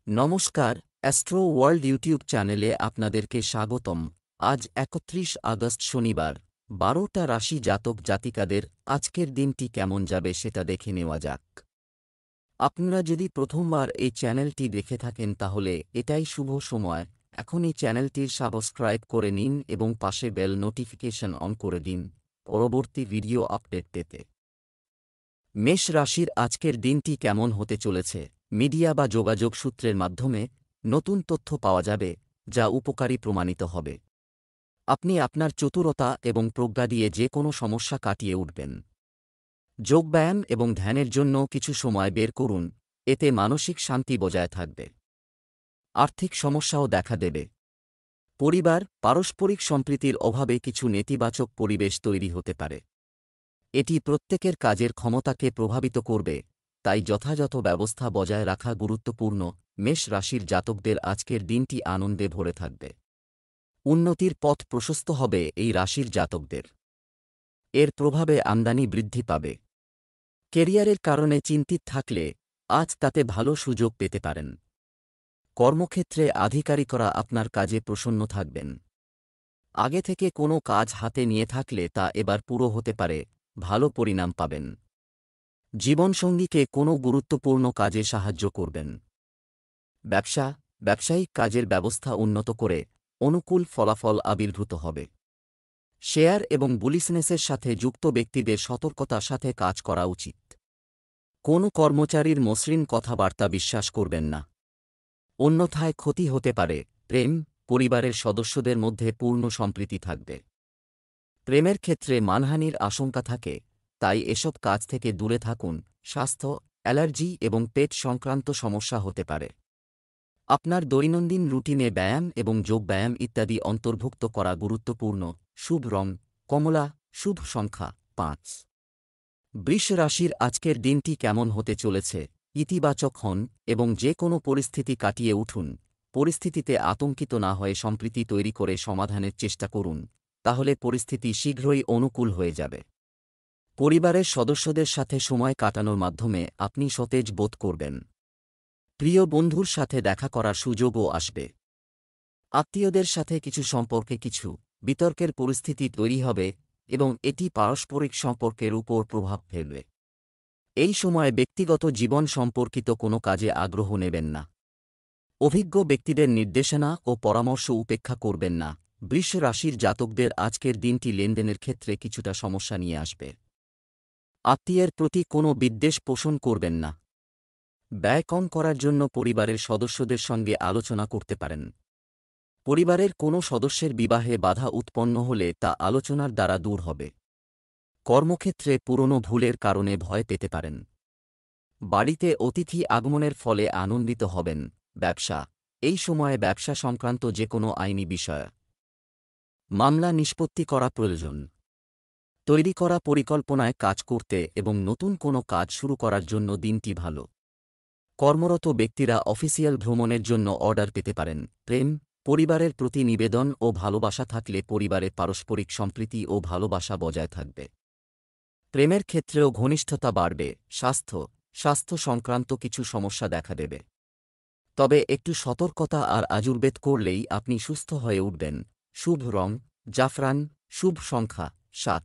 নমস্কার, astro world YouTube চ্যানেলে আপনাদেরকে স্বাগতম। আজ ৩১ আগস্ট শনিবার, ১২টা রাশি জাতক জাতিকাদের আজকের দিনটি কেমন যাবে সেটা দেখে নেওয়া যাক। আপনারা যদি প্রথমবার এই চ্যানেলটি দেখে থাকেন তাহলে এটাই শুভ সময়। এখন এই চ্যানেলটির সাবস্ক্রাইব করে নিন এবং পাশে বেল নোটিফিকেশন অন করে দিন পরবর্তী ভিডিও আপডেট পেতে। মেষ রাশির আজকের দিনটি কেমন হতে চলেছে? মিডিয়া বা যোগাযোগ সূত্রের মাধ্যমে নতুন তথ্য পাওয়া যাবে, যা উপকারী প্রমাণিত হবে। আপনি আপনার চতুরতা এবং প্রজ্ঞা দিয়ে যে কোনো সমস্যা কাটিয়ে উঠবেন। যোগব্যায়াম এবং ধ্যানের জন্য কিছু সময় বের করুন, এতে মানসিক শান্তি বজায় থাকবে। আর্থিক সমস্যাও দেখা দেবে। পরিবার, পারস্পরিক সম্প্রীতির অভাবে কিছু নেতিবাচক পরিবেশ তৈরি হতে পারে। এটি প্রত্যেকের কাজের ক্ষমতাকে প্রভাবিত করবে, তাই যথাযথ ব্যবস্থা বজায় রাখা গুরুত্বপূর্ণ। মেষ রাশির জাতকদের আজকের দিনটি আনন্দে ভরে থাকবে। উন্নতির পথ প্রশস্ত হবে এই রাশির জাতকদের। এর প্রভাবে আমদানি বৃদ্ধি পাবে। কেরিয়ারের কারণে চিন্তিত থাকলে আজ তাতে ভালো সুযোগ পেতে পারেন। কর্মক্ষেত্রে আধিকারিকরা আপনার কাজে প্রসন্ন থাকবেন। আগে থেকে কোনো কাজ হাতে নিয়ে থাকলে তা এবার পুরো হতে পারে, ভালো পরিণাম পাবেন। জীবনসঙ্গীকে কোনো গুরুত্বপূর্ণ কাজে সাহায্য করবেন। ব্যবসায়িক কাজের ব্যবস্থা উন্নত করে অনুকূল ফলাফল আবির্ভূত হবে। শেয়ার এবং বিজনেসের সাথে যুক্ত ব্যক্তিদের সতর্কতার সাথে কাজ করা উচিত। কোনো কর্মচারীর মসৃণ কথাবার্তা বিশ্বাস করবেন না, অন্যথায় ক্ষতি হতে পারে। প্রেম, পরিবারের সদস্যদের মধ্যে পূর্ণ সম্প্রীতি থাকবে। প্রেমের ক্ষেত্রে মানহানির আশঙ্কা থাকে, তাই এসব কাজ থেকে দূরে থাকুন। স্বাস্থ্য, অ্যালার্জি এবং পেট সংক্রান্ত সমস্যা হতে পারে। আপনার দৈনন্দিন রুটিনে ব্যায়াম এবং যোগব্যায়াম ইত্যাদি অন্তর্ভুক্ত করা গুরুত্বপূর্ণ। শুভ রং কমলা, শুভ সংখ্যা ৫। বৃষ রাশির আজকের দিনটি কেমন হতে চলেছে? ইতিবাচক হন এবং যে কোনো পরিস্থিতি কাটিয়ে উঠুন। পরিস্থিতিতে আতঙ্কিত না হয়ে সম্প্রীতি তৈরি করে সমাধানের চেষ্টা করুন, তাহলে পরিস্থিতি শীঘ্রই অনুকূল হয়ে যাবে। পরিবারের সদস্যদের সাথে সময় কাটানোর মাধ্যমে আপনি সতেজ বোধ করবেন। প্রিয় বন্ধুর সাথে দেখা করার সুযোগও আসবে। আত্মীয়দের সাথে কিছু সম্পর্কে কিছু বিতর্কের পরিস্থিতি তৈরি হবে এবং এটি পারস্পরিক সম্পর্কের উপর প্রভাব ফেলবে। এই সময় ব্যক্তিগত জীবন সম্পর্কিত কোনো কাজে আগ্রহ নেবেন না। অভিজ্ঞ ব্যক্তিদের নির্দেশনা ও পরামর্শ উপেক্ষা করবেন না। বৃষ রাশির জাতকদের আজকের দিনটি লেনদেনের ক্ষেত্রে কিছুটা সমস্যা নিয়ে আসবে। আত্মীয়ের প্রতি কোনো বিদ্বেষ পোষণ করবেন না। ব্যয় কম করার জন্য পরিবারের সদস্যদের সঙ্গে আলোচনা করতে পারেন। পরিবারের কোনো সদস্যের বিবাহে বাধা উৎপন্ন হলে তা আলোচনার দ্বারা দূর হবে। কর্মক্ষেত্রে পুরনো ভুলের কারণে ভয় পেতে পারেন। বাড়িতে অতিথি আগমনের ফলে আনন্দিত হবেন। এই সময়ে ব্যবসা সংক্রান্ত যে কোনো আইনি বিষয় মামলা নিষ্পত্তি করা প্রয়োজন। তৈরি করা পরিকল্পনায় কাজ করতে এবং নতুন কোনো কাজ শুরু করার জন্য দিনটি ভালো। কর্মরত ব্যক্তিরা অফিসিয়াল ভ্রমণের জন্য অর্ডার পেতে পারেন। প্রেম, পরিবারের প্রতি নিবেদন ও ভালোবাসা থাকলে পরিবারে পারস্পরিক সম্প্রীতি ও ভালোবাসা বজায় থাকবে। প্রেমের ক্ষেত্রেও ঘনিষ্ঠতা বাড়বে। স্বাস্থ্য সংক্রান্ত কিছু সমস্যা দেখা দেবে, তবে একটু সতর্কতা আর আজুর্বেদ করলেই আপনি সুস্থ হয়ে উঠবেন। শুভ রং জাফরান, শুভ সংখ্যা ৭।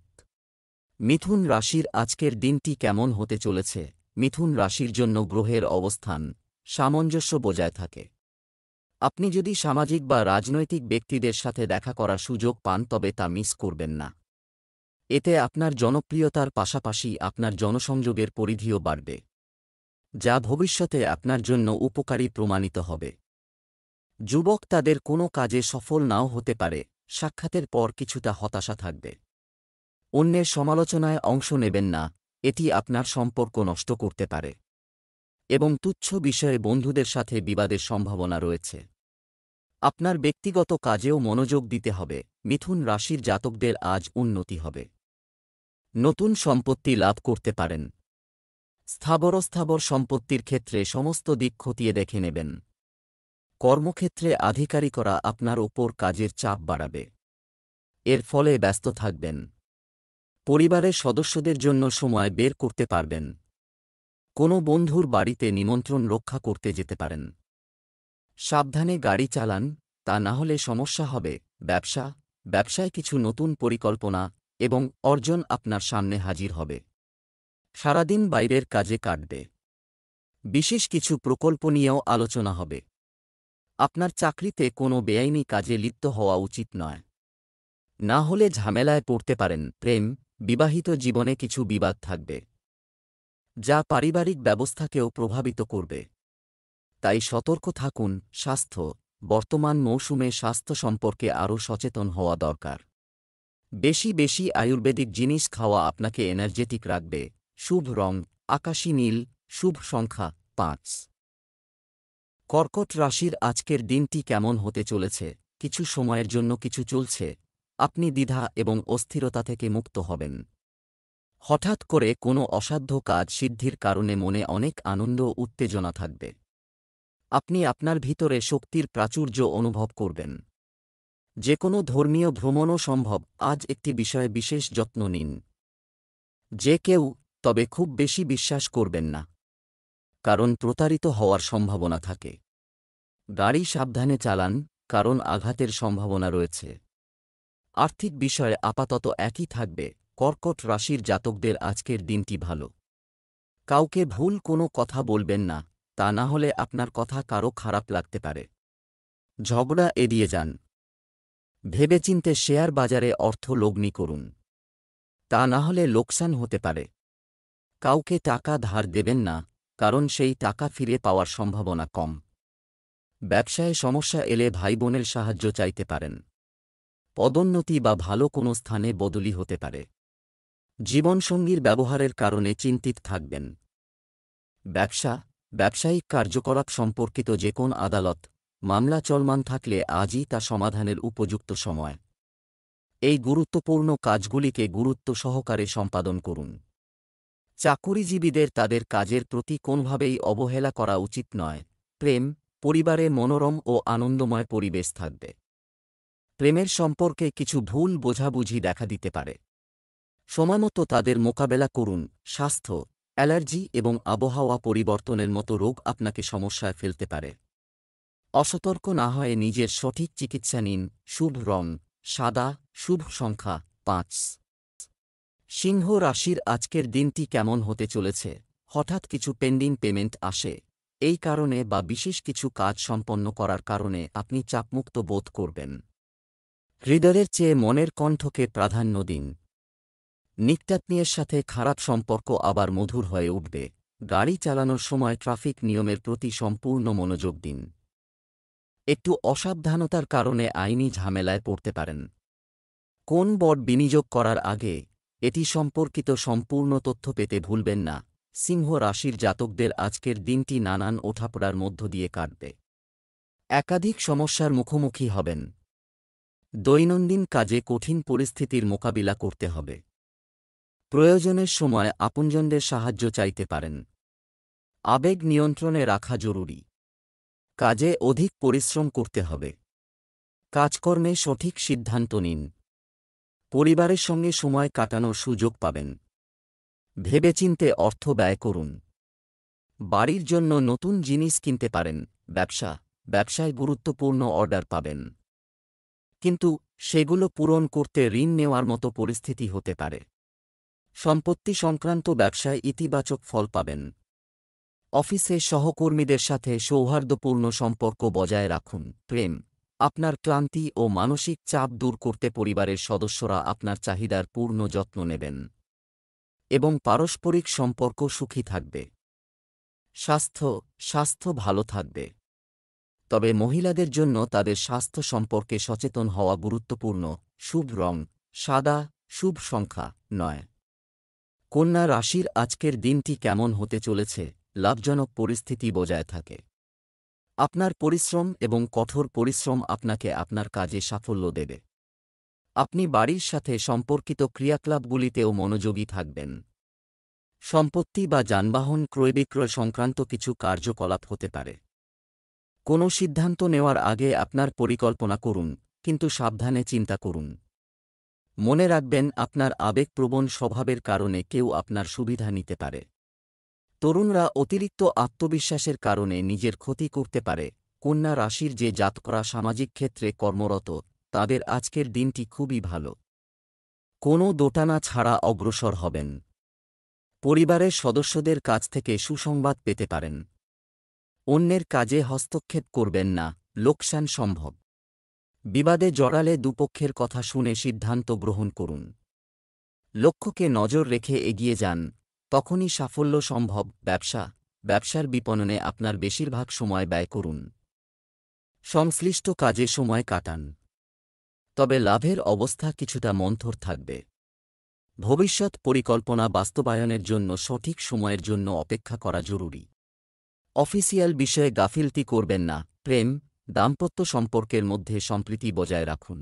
মিথুন রাশির আজকের দিনটি কেমন হতে চলেছে? মিথুন রাশির জন্য গ্রহের অবস্থান সামঞ্জস্য বজায় থাকে। আপনি যদি সামাজিক বা রাজনৈতিক ব্যক্তিদের সাথে দেখা করার সুযোগ পান তবে তা মিস করবেন না। এতে আপনার জনপ্রিয়তার পাশাপাশি আপনার জনসংযোগের পরিধিও বাড়বে, যা ভবিষ্যতে আপনার জন্য উপকারী প্রমাণিত হবে। যুবক তাদের কোনো কাজে সফল নাও হতে পারে। সাক্ষাতের পর কিছুটা হতাশা থাকবে। অন্যের সমালোচনায় অংশ নেবেন না, এটি আপনার সম্পর্ক নষ্ট করতে পারে এবং তুচ্ছ বিষয়ে বন্ধুদের সাথে বিবাদের সম্ভাবনা রয়েছে। আপনার ব্যক্তিগত কাজেও মনোযোগ দিতে হবে। মিথুন রাশির জাতকদের আজ উন্নতি হবে। নতুন সম্পত্তি লাভ করতে পারেন। স্থাবর সম্পত্তির ক্ষেত্রে সমস্ত দিক খতিয়ে দেখে নেবেন। কর্মক্ষেত্রে আধিকারিকরা আপনার ওপর কাজের চাপ বাড়াবে, এর ফলে ব্যস্ত থাকবেন। পরিবারের সদস্যদের জন্য সময় বের করতে পারবেন। কোনো বন্ধুর বাড়িতে নিমন্ত্রণ রক্ষা করতে যেতে পারেন। সাবধানে গাড়ি চালান, তা না হলে সমস্যা হবে। ব্যবসায় কিছু নতুন পরিকল্পনা এবং অর্জন আপনার সামনে হাজির হবে। সারাদিন বাইরের কাজে কাটবে। বিশেষ কিছু প্রকল্প নিয়েও আলোচনা হবে। আপনার চাকরিতে কোনো বেআইনি কাজে লিপ্ত হওয়া উচিত নয়। না হলে ঝামেলায় পড়তে পারেন। বিবাহিত জীবনে কিছু বিবাদ থাকবে, যা পারিবারিক ব্যবস্থাকেও প্রভাবিত করবে। তাই সতর্ক থাকুন। বর্তমান মৌসুমে স্বাস্থ্য সম্পর্কে আরও সচেতন হওয়া দরকার। বেশি আয়ুর্বেদিক জিনিস খাওয়া আপনাকে এনার্জেটিক রাখবে। শুভ রং আকাশী নীল। শুভ সংখ্যা 5। কর্কট রাশির আজকের দিনটি কেমন হতে চলেছে? কিছু সময়ের জন্য কিছু চলছে, আপনি দ্বিধা এবং অস্থিরতা থেকে মুক্ত হবেন। হঠাৎ করে কোনো অসাধ্য কাজ সিদ্ধির কারণে মনে অনেক আনন্দ ও উত্তেজনা থাকবে। আপনি আপনার ভিতরে শক্তির প্রাচুর্য অনুভব করবেন। যে কোনো ধর্মীয় ভ্রমণও সম্ভব। আজ একটি বিষয়ে বিশেষ যত্ন নিন। যে কেউ, তবে খুব বেশি বিশ্বাস করবেন না, কারণ প্রতারিত হওয়ার সম্ভাবনা থাকে। গাড়ি সাবধানে চালান, কারণ আঘাতের সম্ভাবনা রয়েছে। আর্থিক বিষয়ে আপাতত একই থাকবে। কর্কট রাশির জাতকদের আজকের দিনটি ভালো। কাউকে ভুল কোনো কথা বলবেন না, তা না হলে আপনার কথা কারো খারাপ লাগতে পারে। ঝগড়া এড়িয়ে যান। ভেবেচিন্তে শেয়ার বাজারে অর্থ লগ্নি করুন, তা না হলে লোকসান হতে পারে। কাউকে টাকা ধার দেবেন না, কারণ সেই টাকা ফিরে পাওয়ার সম্ভাবনা কম। ব্যবসায় সমস্যা এলে ভাইবোনের সাহায্য চাইতে পারেন। পদোন্নতি বা ভালো কোনো স্থানে বদলি হতে পারে। জীবনসঙ্গীর ব্যবহারের কারণে চিন্তিত থাকবেন। ব্যবসায়িক কার্যকলাপ সম্পর্কিত যে কোন আদালত মামলা চলমান থাকলে আজই তা সমাধানের উপযুক্ত সময়। এই গুরুত্বপূর্ণ কাজগুলিকে গুরুত্ব সহকারে সম্পাদন করুন। চাকুরিজীবীদের তাদের কাজের প্রতি কোনোভাবেই অবহেলা করা উচিত নয়। পরিবারে মনোরম ও আনন্দময় পরিবেশ থাকবে। প্রেমের সম্পর্কে কিছু ভুল বোঝাবুঝি দেখা দিতে পারে। সময়মতো তাদের মোকাবেলা করুন। স্বাস্থ্য অ্যালার্জি এবং আবহাওয়া পরিবর্তনের মতো রোগ আপনাকে সমস্যায় ফেলতে পারে। অসতর্ক না হয়ে নিজের সঠিক চিকিৎসা নিন। শুভ রং সাদা। শুভ সংখ্যা 5। সিংহ রাশির আজকের দিনটি কেমন হতে চলেছে? হঠাৎ কিছু পেন্ডিং পেমেন্ট আসে। এই কারণে বা বিশেষ কিছু কাজ সম্পন্ন করার কারণে আপনি চাপমুক্ত বোধ করবেন। হৃদয়ের চেয়ে মনের কণ্ঠকে প্রাধান্য দিন। নিত্যাত্মীয়ের সাথে খারাপ সম্পর্ক আবার মধুর হয়ে উঠবে। গাড়ি চালানোর সময় ট্রাফিক নিয়মের প্রতি সম্পূর্ণ মনোযোগ দিন। একটু অসাবধানতার কারণে আইনি ঝামেলায় পড়তে পারেন। কোন বড় বিনিয়োগ করার আগে এটি সম্পর্কিত সম্পূর্ণ তথ্য পেতে ভুলবেন না। সিংহ রাশির জাতকদের আজকের দিনটি নানান ওঠাপড়ার মধ্য দিয়ে কাটবে। একাধিক সমস্যার মুখোমুখি হবেন। দৈনন্দিন কাজে কঠিন পরিস্থিতির মোকাবিলা করতে হবে। প্রয়োজনের সময় আপনজনদের সাহায্য চাইতে পারেন। আবেগ নিয়ন্ত্রণে রাখা জরুরি। কাজে অধিক পরিশ্রম করতে হবে। কাজকর্মে সঠিক সিদ্ধান্ত নিন। পরিবারের সঙ্গে সময় কাটানোর সুযোগ পাবেন। ভেবেচিন্তে অর্থ ব্যয় করুন। বাড়ির জন্য নতুন জিনিস কিনতে পারেন। ব্যবসায় গুরুত্বপূর্ণ অর্ডার পাবেন, কিন্তু সেগুলো পূরণ করতে ঋণ নেওয়ার মতো পরিস্থিতি হতে পারে। সম্পত্তি সংক্রান্ত ব্যবসায় ইতিবাচক ফল পাবেন। অফিসে সহকর্মীদের সাথে সৌহার্দ্যপূর্ণ সম্পর্ক বজায় রাখুন। আপনার ক্লান্তি ও মানসিক চাপ দূর করতে পরিবারের সদস্যরা আপনার চাহিদার পূর্ণ যত্ন নেবেন এবং পারস্পরিক সম্পর্ক সুখী থাকবে। স্বাস্থ্য ভালো থাকবে, তবে মহিলাদের জন্য তাদের স্বাস্থ্য সম্পর্কে সচেতন হওয়া গুরুত্বপূর্ণ। শুভ রং সাদা। শুভ সংখ্যা 9। কন্যা রাশির আজকের দিনটি কেমন হতে চলেছে? লাভজনক পরিস্থিতি বজায় থাকে। আপনার পরিশ্রম এবং কঠোর পরিশ্রম আপনাকে আপনার কাজে সাফল্য দেবে। আপনি বাড়ির সাথে সম্পর্কিত ক্রিয়াকলাপগুলিতেও মনোযোগী থাকবেন। সম্পত্তি বা যানবাহন ক্রয়-বিক্রয় সংক্রান্ত কিছু কার্যকলাপ হতে পারে। কোনো সিদ্ধান্ত নেওয়ার আগে আপনার পরিকল্পনা করুন, কিন্তু সাবধানে চিন্তা করুন। মনে রাখবেন, আপনার আবেগপ্রবণ স্বভাবের কারণে কেউ আপনার সুবিধা নিতে পারে। তরুণরা অতিরিক্ত আত্মবিশ্বাসের কারণে নিজের ক্ষতি করতে পারে। কন্যা রাশির যে জাতকরা সামাজিক ক্ষেত্রে কর্মরত তাদের আজকের দিনটি খুবই ভালো। কোনো দোটানা ছাড়া অগ্রসর হবেন। পরিবারের সদস্যদের কাছ থেকে সুসংবাদ পেতে পারেন। অন্যের কাজে হস্তক্ষেপ করবেন না, লোকসান সম্ভব। বিবাদে জড়ালে দুপক্ষের কথা শুনে সিদ্ধান্ত গ্রহণ করুন। লক্ষ্যকে নজর রেখে এগিয়ে যান, তখনই সাফল্য সম্ভব। ব্যবসার বিপণনে আপনার বেশিরভাগ সময় ব্যয় করুন। সংশ্লিষ্ট কাজে সময় কাটান, তবে লাভের অবস্থা কিছুটা মন্থর থাকবে। ভবিষ্যৎ পরিকল্পনা বাস্তবায়নের জন্য সঠিক সময়ের জন্য অপেক্ষা করা জরুরি। অফিসিয়াল বিষয়ে গাফিলতি করবেন না। দাম্পত্য সম্পর্কের মধ্যে সম্প্রীতি বজায় রাখুন।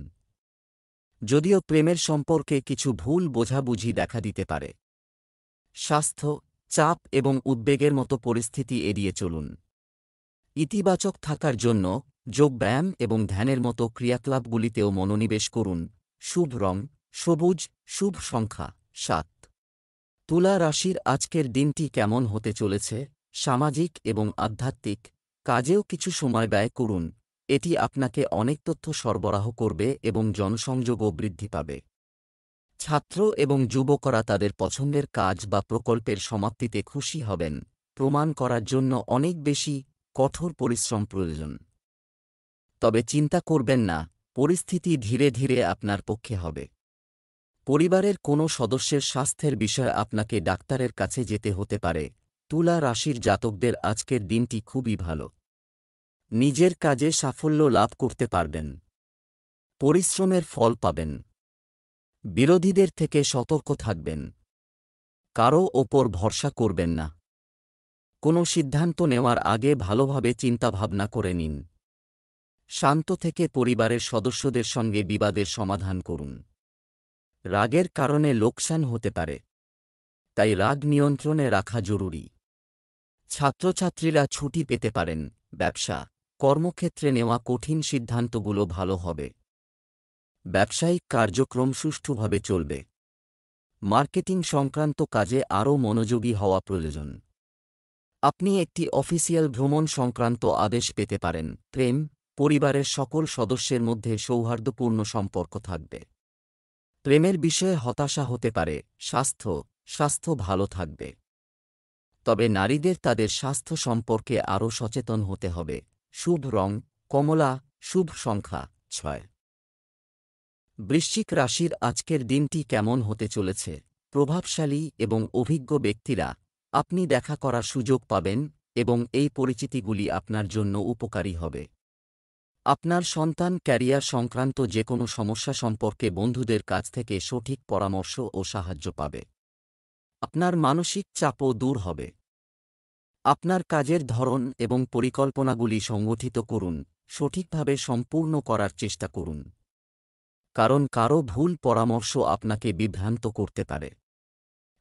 যদিও প্রেমের সম্পর্কে কিছু ভুল বোঝাবুঝি দেখা দিতে পারে। স্বাস্থ্য, চাপ এবং উদ্বেগের মতো পরিস্থিতি এড়িয়ে চলুন। ইতিবাচক থাকার জন্য যোগব্যায়াম এবং ধ্যানের মতো ক্রিয়াকলাপগুলিতেও মনোনিবেশ করুন। শুভ রং সবুজ, শুভ সংখ্যা 7। তুলা রাশির আজকের দিনটি কেমন হতে চলেছে? সামাজিক এবং আধ্যাত্মিক কাজেও কিছু সময় ব্যয় করুন। এটি আপনাকে অনেক তথ্য সরবরাহ করবে এবং জনসংযোগও বৃদ্ধি পাবে। ছাত্র এবং যুবকরা তাদের পছন্দের কাজ বা প্রকল্পের সমাপ্তিতে খুশি হবেন। প্রমাণ করার জন্য অনেক বেশি কঠোর পরিশ্রম প্রয়োজন। তবে চিন্তা করবেন না, পরিস্থিতি ধীরে ধীরে আপনার পক্ষে হবে। পরিবারের কোনো সদস্যের স্বাস্থ্যের বিষয়ে আপনাকে ডাক্তারের কাছে যেতে হতে পারে। তুলা রাশির জাতকদের আজকের দিনটি খুবই ভালো। নিজের কাজে সাফল্য লাভ করতে পারবেন। পরিশ্রমের ফল পাবেন। বিরোধীদের থেকে সতর্ক থাকবেন। কারও ওপর ভরসা করবেন না। কোনো সিদ্ধান্ত নেওয়ার আগে ভালোভাবে চিন্তাভাবনা করে নিন। শান্ত থেকে পরিবারের সদস্যদের সঙ্গে বিবাদের সমাধান করুন। রাগের কারণে লোকসান হতে পারে, তাই রাগ নিয়ন্ত্রণে রাখা জরুরি। ছাত্রছাত্রীরা ছুটি পেতে পারেন। কর্মক্ষেত্রে নেওয়া কঠিন সিদ্ধান্তগুলো ভালো হবে। ব্যবসায়িক কার্যক্রম সুষ্ঠুভাবে চলবে। মার্কেটিং সংক্রান্ত কাজে আরও মনোযোগী হওয়া প্রয়োজন। আপনি একটি অফিসিয়াল ভ্রমণ সংক্রান্ত আদেশ পেতে পারেন। পরিবারের সকল সদস্যের মধ্যে সৌহার্দ্যপূর্ণ সম্পর্ক থাকবে। প্রেমের বিষয়ে হতাশা হতে পারে। স্বাস্থ্য ভালো থাকবে, তবে নারীদের তাদের স্বাস্থ্য সম্পর্কে আরও সচেতন হতে হবে। শুভ রং কমলা, শুভ সংখ্যা 6। বৃশ্চিক রাশির আজকের দিনটি কেমন হতে চলেছে? প্রভাবশালী এবং অভিজ্ঞ ব্যক্তিরা আপনি দেখা করার সুযোগ পাবেন এবং এই পরিচিতিগুলি আপনার জন্য উপকারী হবে। আপনার সন্তান ক্যারিয়ার সংক্রান্ত যে কোনো সমস্যা সম্পর্কে বন্ধুদের কাছ থেকে সঠিক পরামর্শ ও সাহায্য পাবে। আপনার মানসিক চাপও দূর হবে। আপনার কাজের ধরন এবং পরিকল্পনাগুলি সংগঠিত করুন, সঠিকভাবে সম্পূর্ণ করার চেষ্টা করুন, কারণ কারও ভুল পরামর্শ আপনাকে বিভ্রান্ত করতে পারে।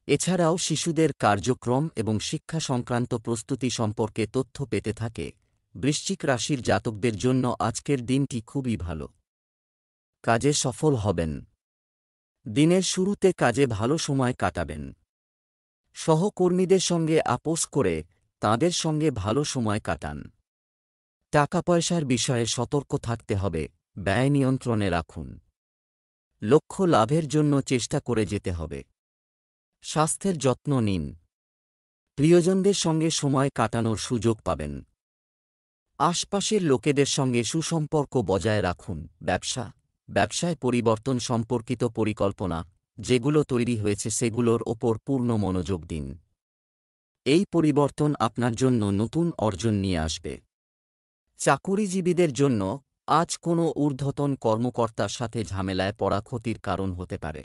এছাড়াও শিশুদের কার্যক্রম এবং শিক্ষা সংক্রান্ত প্রস্তুতি সম্পর্কে তথ্য পেতে থাকে। বৃশ্চিক রাশির জাতকদের জন্য আজকের দিনটি খুবই ভালো। কাজে সফল হবেন। দিনের শুরুতে কাজে ভালো সময় কাটাবেন। সহকর্মীদের সঙ্গে আপোস করে তাঁদের সঙ্গে ভালো সময় কাটান। টাকা পয়সার বিষয়ে সতর্ক থাকতে হবে, ব্যয় নিয়ন্ত্রণে রাখুন। লক্ষ্য লাভের জন্য চেষ্টা করে যেতে হবে। স্বাস্থ্যের যত্ন নিন। প্রিয়জনদের সঙ্গে সময় কাটানোর সুযোগ পাবেন। আশপাশের লোকেদের সঙ্গে সুসম্পর্ক বজায় রাখুন। ব্যবসায় পরিবর্তন সম্পর্কিত পরিকল্পনা যেগুলো তৈরি হয়েছে সেগুলোর ওপর পূর্ণ মনোযোগ দিন। এই পরিবর্তন আপনার জন্য নতুন অর্জন নিয়ে আসবে। চাকুরিজীবীদের জন্য আজ কোনো ঊর্ধ্বতন কর্মকর্তার সাথে ঝামেলায় পড়া ক্ষতির কারণ হতে পারে।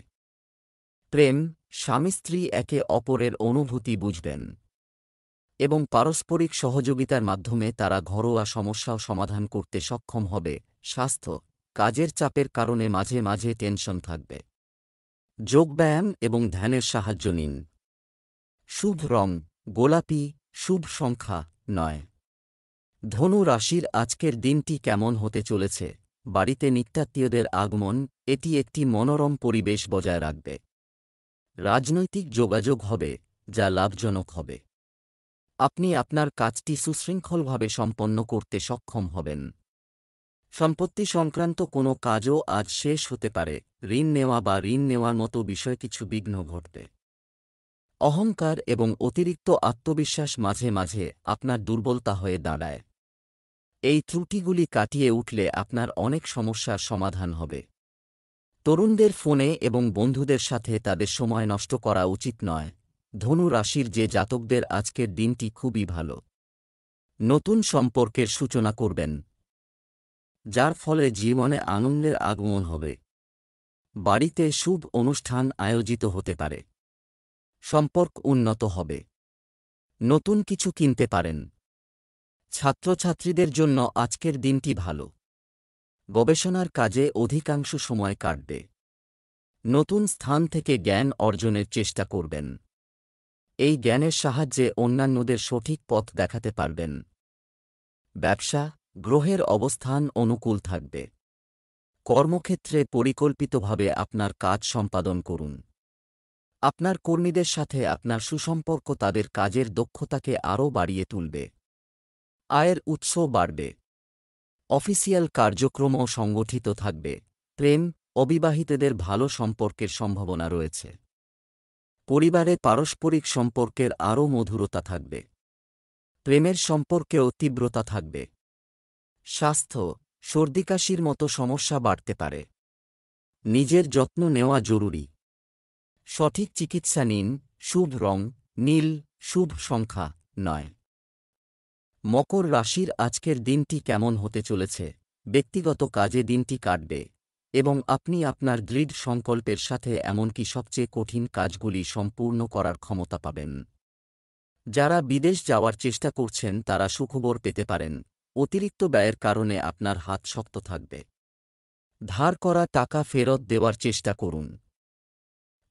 স্বামী স্ত্রী একে অপরের অনুভূতি বুঝবেন এবং পারস্পরিক সহযোগিতার মাধ্যমে তারা ঘরোয়া সমস্যাও সমাধান করতে সক্ষম হবে। স্বাস্থ্য, কাজের চাপের কারণে মাঝে মাঝে টেনশন থাকবে। যোগব্যায়াম এবং ধ্যানের সাহায্য নিন। শুভ রং গোলাপি, শুভ সংখ্যা 9। ধনু রাশির আজকের দিনটি কেমন হতে চলেছে? বাড়িতে নিত্যাত্মীয়দের আগমন, এটি একটি মনোরম পরিবেশ বজায় রাখবে। রাজনৈতিক যোগাযোগ হবে, যা লাভজনক হবে। আপনি আপনার কাজটি সুশৃঙ্খলভাবে সম্পন্ন করতে সক্ষম হবেন। সম্পত্তি সংক্রান্ত কোনো কাজও আজ শেষ হতে পারে। ঋণ নেওয়া বা ঋণ নেওয়ার মতো বিষয়ে কিছু বিঘ্ন ঘটবে। অহংকার এবং অতিরিক্ত আত্মবিশ্বাস মাঝে মাঝে আপনার দুর্বলতা হয়ে দাঁড়ায়। এই ত্রুটিগুলি কাটিয়ে উঠলে আপনার অনেক সমস্যার সমাধান হবে। তরুণদের ফোনে এবং বন্ধুদের সাথে তাদের সময় নষ্ট করা উচিত নয়। ধনু রাশির যে জাতকদের আজকের দিনটি খুবই ভালো। নতুন সম্পর্কের সূচনা করবেন, যার ফলে জীবনে আনন্দের আগমন হবে। বাড়িতে শুভ অনুষ্ঠান আয়োজিত হতে পারে। সম্পর্ক উন্নত হবে। নতুন কিছু কিনতে পারেন। ছাত্রছাত্রীদের জন্য আজকের দিনটি ভালো। গবেষণার কাজে অধিকাংশ সময় কাটবে। নতুন স্থান থেকে জ্ঞান অর্জনের চেষ্টা করবেন। এই জ্ঞানের সাহায্যে অন্যান্যদের সঠিক পথ দেখাতে পারবেন। ব্যবসা, গ্রহের অবস্থান অনুকূল থাকবে। কর্মক্ষেত্রে পরিকল্পিতভাবে আপনার কাজ সম্পাদন করুন। আপনার কর্মীদের সাথে আপনার সুসম্পর্ক তাদের কাজের দক্ষতাকে আরও বাড়িয়ে তুলবে। আয়ের উৎস বাড়বে। অফিসিয়াল কার্যক্রমও সংগঠিত থাকবে। প্রেম, অবিবাহিতদের ভালো সম্পর্কের সম্ভাবনা রয়েছে। পরিবারে পারস্পরিক সম্পর্কের আরও মধুরতা থাকবে। প্রেমের সম্পর্কেও তীব্রতা থাকবে। স্বাস্থ্য, সর্দিকাশির মতো সমস্যা বাড়তে পারে। নিজের যত্ন নেওয়া জরুরি। সঠিক চিকিৎসা নিন। শুভ রং নীল, শুভ সংখ্যা 9। মকর রাশির আজকের দিনটি কেমন হতে চলেছে? ব্যক্তিগত কাজে দিনটি কাটবে এবং আপনি আপনার দৃঢ় সংকল্পের সাথে এমনকি সবচেয়ে কঠিন কাজগুলি সম্পূর্ণ করার ক্ষমতা পাবেন। যারা বিদেশ যাওয়ার চেষ্টা করছেন তারা সুখবর পেতে পারেন। অতিরিক্ত ব্যয়ের কারণে আপনার হাত শক্ত থাকবে। ধার করা টাকা ফেরত দেওয়ার চেষ্টা করুন।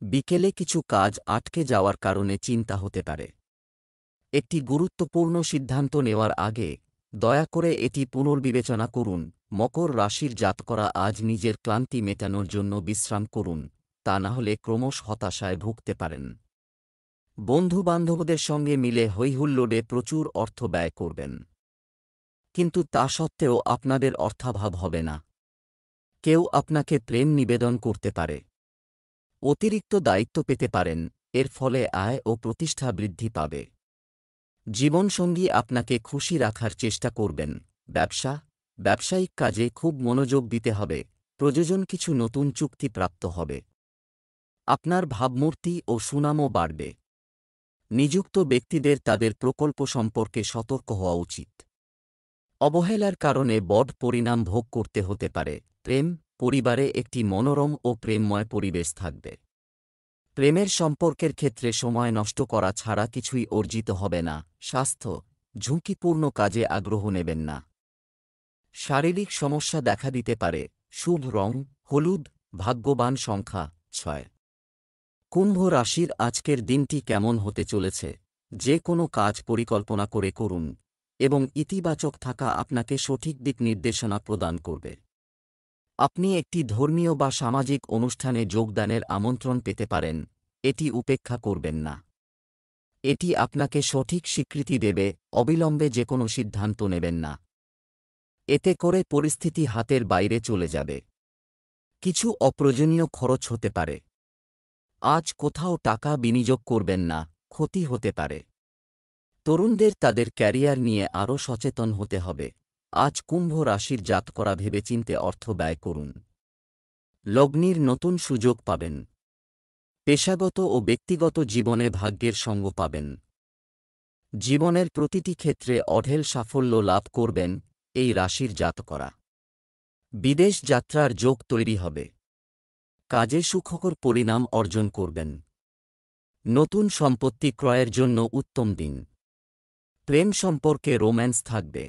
বিকেলে কিছু কাজ আটকে যাওয়ার কারণে চিন্তা হতে পারে। একটি গুরুত্বপূর্ণ সিদ্ধান্ত নেওয়ার আগে দয়া করে এটি পুনর্বিবেচনা করুন। মকর রাশির জাতকরা আজ নিজের ক্লান্তি মেটানোর জন্য বিশ্রাম করুন, তা না হলে ক্রমশ হতাশায় ভুগতে পারেন। বন্ধুবান্ধবদের সঙ্গে মিলে হৈহুল্লোড়ে প্রচুর অর্থ ব্যয় করবেন, কিন্তু তা সত্ত্বেও আপনাদের অর্থাভাব হবে না। কেউ আপনাকে প্রেম নিবেদন করতে পারে। অতিরিক্ত দায়িত্ব পেতে পারেন, এর ফলে আয় ও প্রতিষ্ঠা বৃদ্ধি পাবে। জীবনসঙ্গী আপনাকে খুশি রাখার চেষ্টা করবেন। ব্যবসায়িক কাজে খুব মনোযোগ দিতে হবে। প্রয়োজন কিছু নতুন চুক্তি প্রাপ্ত হবে। আপনার ভাবমূর্তি ও সুনামও বাড়বে। নিযুক্ত ব্যক্তিদের তাদের প্রকল্প সম্পর্কে সতর্ক হওয়া উচিত। অবহেলার কারণে বড় পরিণাম ভোগ করতে হতে পারে। প্রেম, পরিবারে একটি মনোরম ও প্রেমময় পরিবেশ থাকবে। প্রেমের সম্পর্কের ক্ষেত্রে সময় নষ্ট করা ছাড়া কিছুই অর্জিত হবে না। স্বাস্থ্য, ঝুঁকিপূর্ণ কাজে আগ্রহ নেবেন না। শারীরিক সমস্যা দেখা দিতে পারে। শুভ রং হলুদ, ভাগ্যবান সংখ্যা 6। কুম্ভ রাশির আজকের দিনটি কেমন হতে চলেছে? যে কোনো কাজ পরিকল্পনা করে করুন এবং ইতিবাচক থাকা আপনাকে সঠিক দিক নির্দেশনা প্রদান করবে। আপনি একটি ধর্মীয় বা সামাজিক অনুষ্ঠানে যোগদানের আমন্ত্রণ পেতে পারেন। এটি উপেক্ষা করবেন না। এটি আপনাকে সঠিক স্বীকৃতি দেবে। অবিলম্বে যে কোনো সিদ্ধান্ত নেবেন না। এতে করে পরিস্থিতি হাতের বাইরে চলে যাবে। কিছু অপ্রয়োজনীয় খরচ হতে পারে। আজ কোথাও টাকা বিনিয়োগ করবেন না, ক্ষতি হতে পারে। তরুণদের তাদের ক্যারিয়ার নিয়ে আরও সচেতন হতে হবে। আজ কুম্ভ রাশির জাতকরা ভেবেচিন্তে অর্থ ব্যয় করুন। লগ্নির নতুন সুযোগ পাবেন। পেশাগত ও ব্যক্তিগত জীবনে ভাগ্যের সঙ্গ পাবেন। জীবনের প্রতিটি ক্ষেত্রে অঢেল সাফল্য লাভ করবেন এই রাশির জাতকরা। বিদেশ যাত্রার যোগ তৈরি হবে। কাজে সুখকর পরিণাম অর্জন করবেন। নতুন সম্পত্তি ক্রয়ের জন্য উত্তম দিন। প্রেম সম্পর্কে রোম্যান্স থাকবে।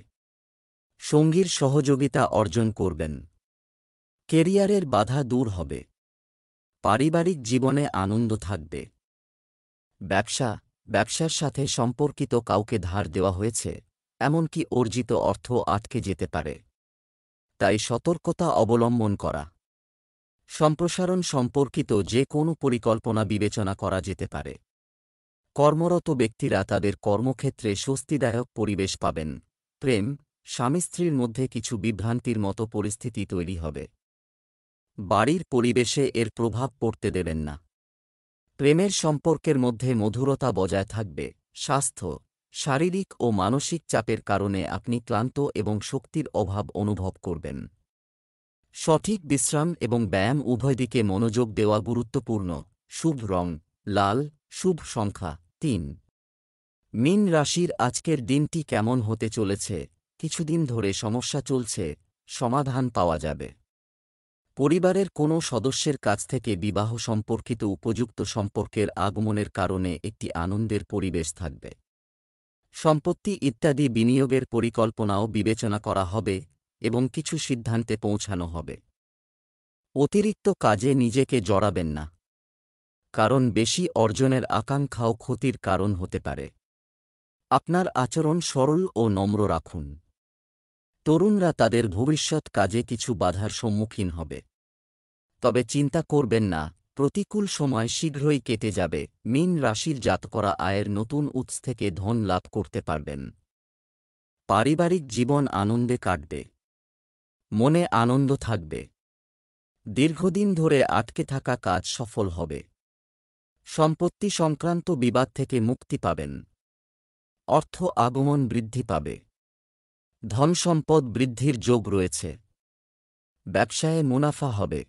সঙ্গীর সহযোগিতা অর্জন করবেন। কেরিয়ারের বাধা দূর হবে। পারিবারিক জীবনে আনন্দ থাকবে। ব্যবসার সাথে সম্পর্কিত কাউকে ধার দেওয়া হয়েছে, এমনকি অর্জিত অর্থ আটকে যেতে পারে। তাই সতর্কতা অবলম্বন করা। সম্প্রসারণ সম্পর্কিত যে কোনো পরিকল্পনা বিবেচনা করা যেতে পারে। কর্মরত ব্যক্তিরা তাদের কর্মক্ষেত্রে স্বস্তিদায়ক পরিবেশ পাবেন। প্রেম, স্বামী স্ত্রীর মধ্যে কিছু বিভ্রান্তির মতো পরিস্থিতি তৈরি হবে। বাড়ির পরিবেশে এর প্রভাব পড়তে দেবেন না। প্রেমের সম্পর্কের মধ্যে মধুরতা বজায় থাকবে। স্বাস্থ্য, শারীরিক ও মানসিক চাপের কারণে আপনি ক্লান্ত এবং শক্তির অভাব অনুভব করবেন। সঠিক বিশ্রাম এবং ব্যায়াম উভয় দিকে মনোযোগ দেওয়া গুরুত্বপূর্ণ। শুভ রং লাল, শুভ সংখ্যা ৩। মীন রাশির আজকের দিনটি কেমন হতে চলেছে? কিছুদিন ধরে সমস্যা চলছে, সমাধান পাওয়া যাবে। পরিবারের কোনো সদস্যের কাছ থেকে বিবাহ সম্পর্কিত উপযুক্ত সম্পর্কের আগমনের কারণে একটি আনন্দের পরিবেশ থাকবে। সম্পত্তি ইত্যাদি বিনিয়োগের পরিকল্পনাও বিবেচনা করা হবে এবং কিছু সিদ্ধান্তে পৌঁছানো হবে। অতিরিক্ত কাজে নিজেকে জড়াবেন না, কারণ বেশি অর্জনের আকাঙ্ক্ষাও ক্ষতির কারণ হতে পারে। আপনার আচরণ সরল ও নম্র রাখুন। তরুণরা তাদের ভবিষ্যৎ কাজে কিছু বাধার সম্মুখীন হবে। তবে চিন্তা করবেন না, প্রতিকূল সময় শীঘ্রই কেটে যাবে। মীন রাশির জাতকরা আয়ের নতুন উৎস থেকে ধন লাভ করতে পারবেন। পারিবারিক জীবন আনন্দে কাটবে। মনে আনন্দ থাকবে। দীর্ঘদিন ধরে আটকে থাকা কাজ সফল হবে। সম্পত্তি সংক্রান্ত বিবাদ থেকে মুক্তি পাবেন। অর্থ আগমন বৃদ্ধি পাবে। ধনসম্পদ বৃদ্ধির যোগ রয়েছে। ব্যবসায়ে মুনাফা হবে।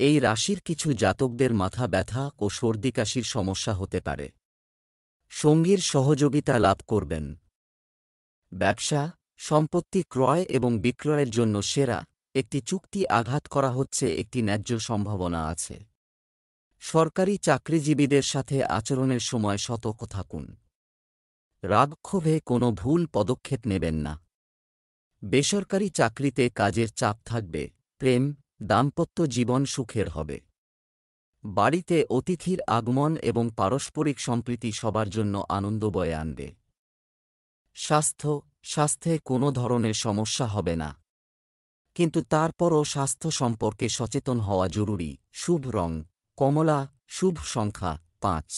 এই রাশির কিছু জাতকদের মাথা ব্যথা ও সর্দিকাশির সমস্যা হতে পারে। সঙ্গীর সহযোগিতা লাভ করবেন। ব্যবসা, সম্পত্তি ক্রয় এবং বিক্রয়ের জন্য সেরা একটি চুক্তি আঘাত করা হচ্ছে, একটি ন্যায্য সম্ভাবনা আছে। সরকারি চাকরিজীবীদের সাথে আচরণের সময় সতর্ক থাকুন। রাগক্ষোভে কোনো ভুল পদক্ষেপ নেবেন না। বেসরকারি চাকরিতে কাজের চাপ থাকবে। প্রেম, দাম্পত্য জীবন সুখের হবে। বাড়িতে অতিথির আগমন এবং পারস্পরিক সম্প্রীতি সবার জন্য আনন্দ বয়ে আনবে। স্বাস্থ্যে কোনো ধরনের সমস্যা হবে না, কিন্তু তারপরও স্বাস্থ্য সম্পর্কে সচেতন হওয়া জরুরি। শুভ রং কমলা, শুভ সংখ্যা ৫।